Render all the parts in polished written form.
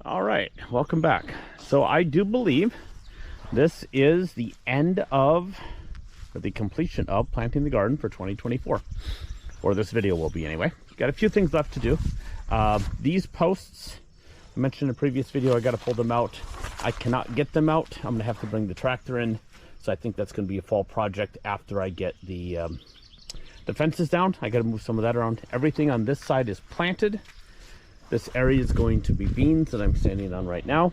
All right, welcome back. So I do believe this is the end of, or the completion of planting the garden for 2024, or this video will be anyway. Got a few things left to do. These posts, I mentioned in a previous video, I got to pull them out. I cannot get them out. I'm gonna have to bring the tractor in. So I think that's gonna be a fall project after I get the fences down. I got to move some of that around. Everything on this side is planted. This area is going to be beans that I'm standing on right now.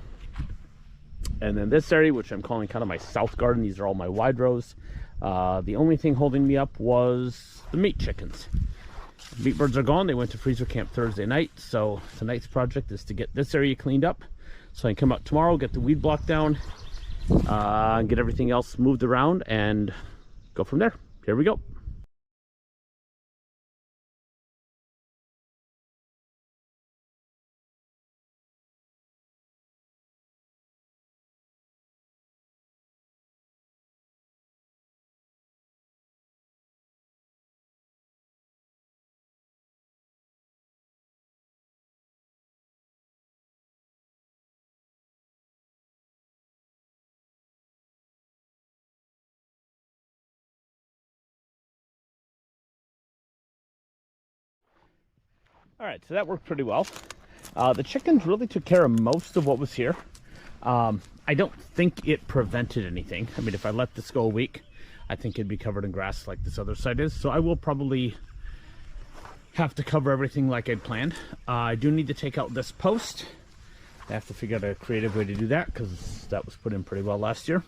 And then this area, which I'm calling kind of my south garden, these are all my wide rows. The only thing holding me up was the meat chickens. The meat birds are gone. They went to freezer camp Thursday night. So tonight's project is to get this area cleaned up so I can come out tomorrow, get the weed block down, get everything else moved around and go from there. Here we go. All right, so that worked pretty well. The chickens really took care of most of what was here. I don't think it prevented anything. I mean, if I let this go a week, I think it'd be covered in grass like this other side is. So I will probably have to cover everything like I'd planned. I do need to take out this post. I have to figure out a creative way to do that because that was put in pretty well last year.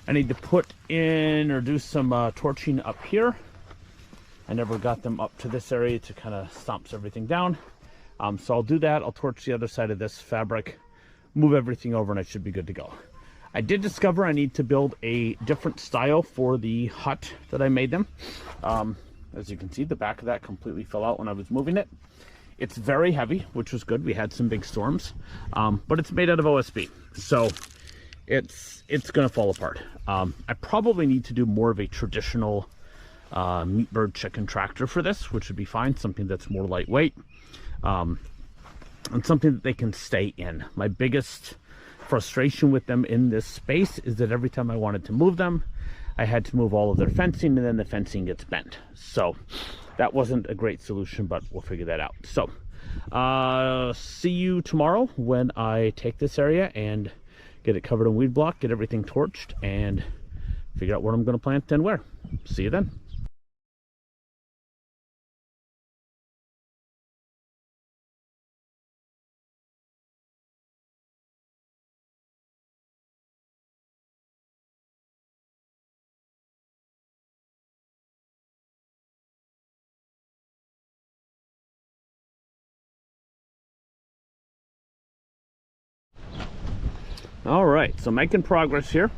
I need to put in or do some torching up here. I never got them up to this area to kind of stomps everything down. So I'll do that. I'll torch the other side of this fabric, move everything over, and I should be good to go. I did discover I need to build a different style for the hut that I made them. As you can see, the back of that completely fell out when I was moving it. It's very heavy, which was good. We had some big storms, but it's made out of OSB. So it's gonna fall apart. I probably need to do more of a traditional meat bird chicken tractor for this, which would be fine, something that's more lightweight, and something that they can stay in. My biggest frustration with them in this space is that every time I wanted to move them, I had to move all of their fencing, and then the fencing gets bent. So that wasn't a great solution, but we'll figure that out. So see you tomorrow when I take this area and get it covered in weed block, get everything torched, and figure out what I'm going to plant and where. See you then. All right, so making progress here.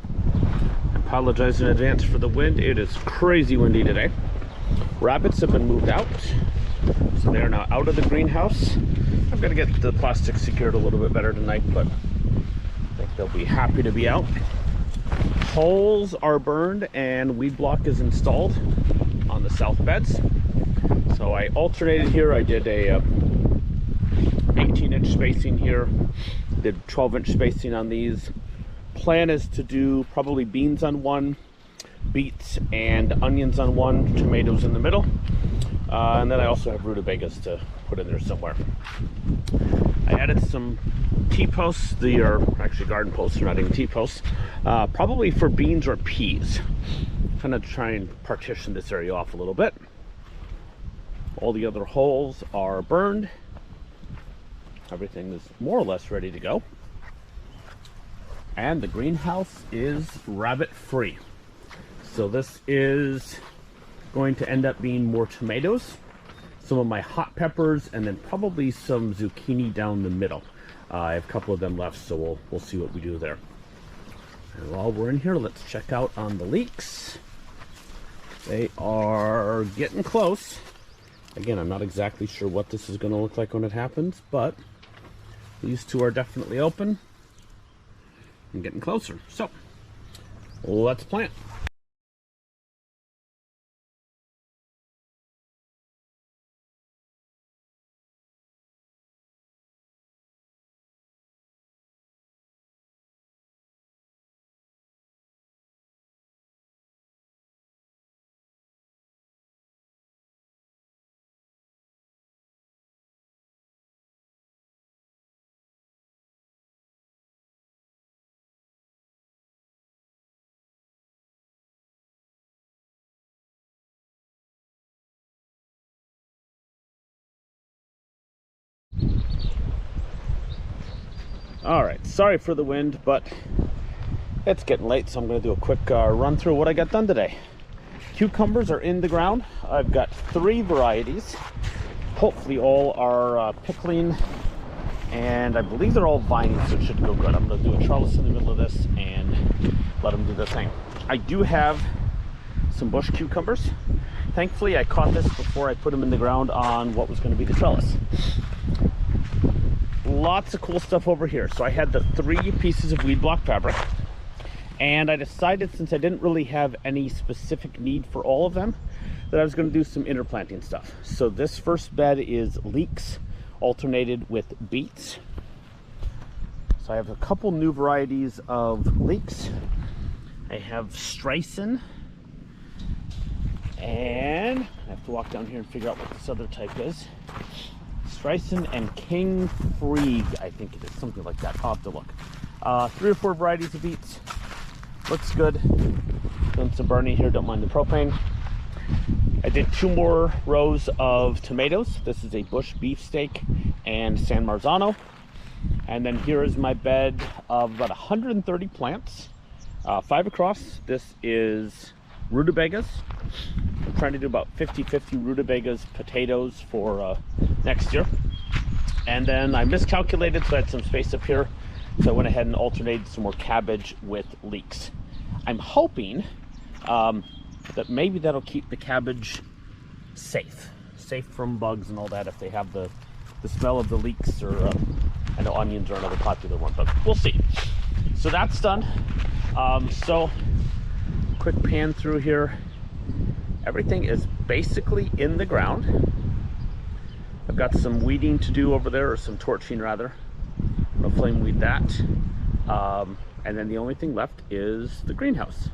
I apologize in advance for the wind. It is crazy windy today. Rabbits have been moved out, so they are now out of the greenhouse. I've got to get the plastic secured a little bit better tonight, but I think they'll be happy to be out. Holes are burned and weed block is installed on the south beds. So I alternated here. I did a 18-inch spacing here, did 12-inch spacing on these. Plan is to do probably beans on one, beets and onions on one, tomatoes in the middle, and then I also have rutabagas to put in there somewhere. I added some T-posts, they are actually garden posts, they're not even T-posts, probably for beans or peas. Kind of try and partition this area off a little bit. All the other holes are burned. Everything is more or less ready to go. And the greenhouse is rabbit free. So this is going to end up being more tomatoes, some of my hot peppers, and then probably some zucchini down the middle. I have a couple of them left, so we'll see what we do there. And while we're in here, let's check out on the leeks. They are getting close. Again, I'm not exactly sure what this is going to look like when it happens, but these two are definitely open and getting closer. So let's plant. All right, sorry for the wind, but it's getting late, so I'm going to do a quick run through what I got done today. Cucumbers are in the ground. I've got 3 varieties. Hopefully all are pickling, and I believe they're all vining, so it should go good. I'm going to do a trellis in the middle of this and let them do their thing. I do have some bush cucumbers. Thankfully, I caught this before I put them in the ground on what was going to be the trellis. Lots of cool stuff over here. So I had the 3 pieces of Weedblock fabric, and I decided, since I didn't really have any specific need for all of them, that I was going to do some interplanting stuff. So this first bed is leeks alternated with beets. So I have a couple new varieties of leeks. I have Streisand, and I have to walk down here and figure out what this other type is. Streisand and King Freeg, I think it is, something like that. I'll have to look. 3 or 4 varieties of beets. Looks good. Doing some burning here, don't mind the propane. I did 2 more rows of tomatoes. This is a bush beefsteak and San Marzano. And then here is my bed of about 130 plants, 5 across. This is rutabagas. I'm trying to do about 50-50 rutabagas, potatoes for next year. And then I miscalculated, so I had some space up here. So I went ahead and alternated some more cabbage with leeks. I'm hoping that maybe that'll keep the cabbage safe from bugs and all that, if they have the smell of the leeks, or I know onions are another popular one, but we'll see. So that's done. So quick pan through here. Everything is basically in the ground. I've got some weeding to do over there, or some torching rather. I'm gonna flame weed that. And then the only thing left is the greenhouse.